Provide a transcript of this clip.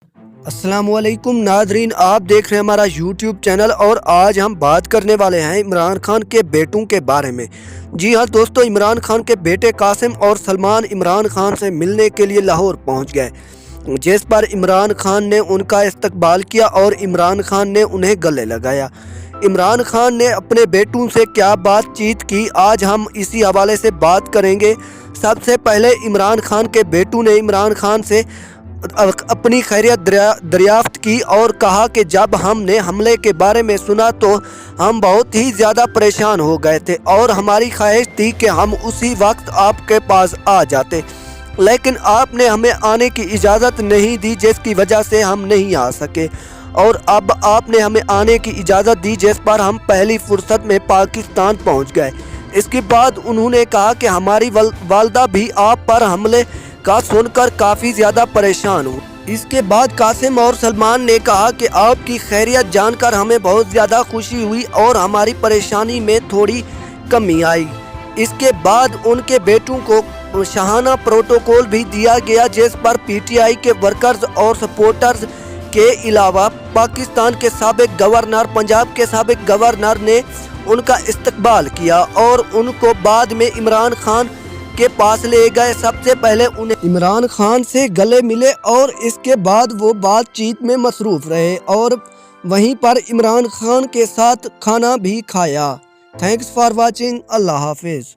अस्सलाम वालेकुम नादरीन, आप देख रहे हैं हमारा यूट्यूब चैनल और आज हम बात करने वाले हैं इमरान खान के बेटों के बारे में। जी हाँ दोस्तों, इमरान खान के बेटे कासिम और सलमान इमरान खान से मिलने के लिए लाहौर पहुंच गए, जिस पर इमरान खान ने उनका इस्तकबाल किया और इमरान खान ने उन्हें गले लगाया। इमरान खान ने अपने बेटों से क्या बातचीत की, आज हम इसी हवाले से बात करेंगे। सबसे पहले इमरान खान के बेटों ने इमरान खान से अपनी खैरियत दरियाफ्त की और कहा कि जब हमने हमले के बारे में सुना तो हम बहुत ही ज़्यादा परेशान हो गए थे और हमारी ख्वाहिश थी कि हम उसी वक्त आपके पास आ जाते, लेकिन आपने हमें आने की इजाज़त नहीं दी, जिसकी वजह से हम नहीं आ सके और अब आपने हमें आने की इजाज़त दी, जिस पर हम पहली फुर्सत में पाकिस्तान पहुंच गए। इसके बाद उन्होंने कहा कि हमारी वालदा भी आप पर हमले का सुनकर काफ़ी ज़्यादा परेशान हूँ। इसके बाद कासिम और सलमान ने कहा कि आपकी खैरियत जानकर हमें बहुत ज़्यादा खुशी हुई और हमारी परेशानी में थोड़ी कमी आई। इसके बाद उनके बेटों को शाहाना प्रोटोकॉल भी दिया गया, जिस पर पीटीआई के वर्कर्स और सपोर्टर्स के अलावा पाकिस्तान के साबिक गवर्नर, पंजाब के साबिक गवर्नर ने उनका इस्तकबाल किया और उनको बाद में इमरान खान के पास ले गए। सबसे पहले उन्हें इमरान खान से गले मिले और इसके बाद वो बातचीत में मसरूफ़ रहे और वहीं पर इमरान खान के साथ खाना भी खाया। Thanks for watching. अल्लाह हाफिज़।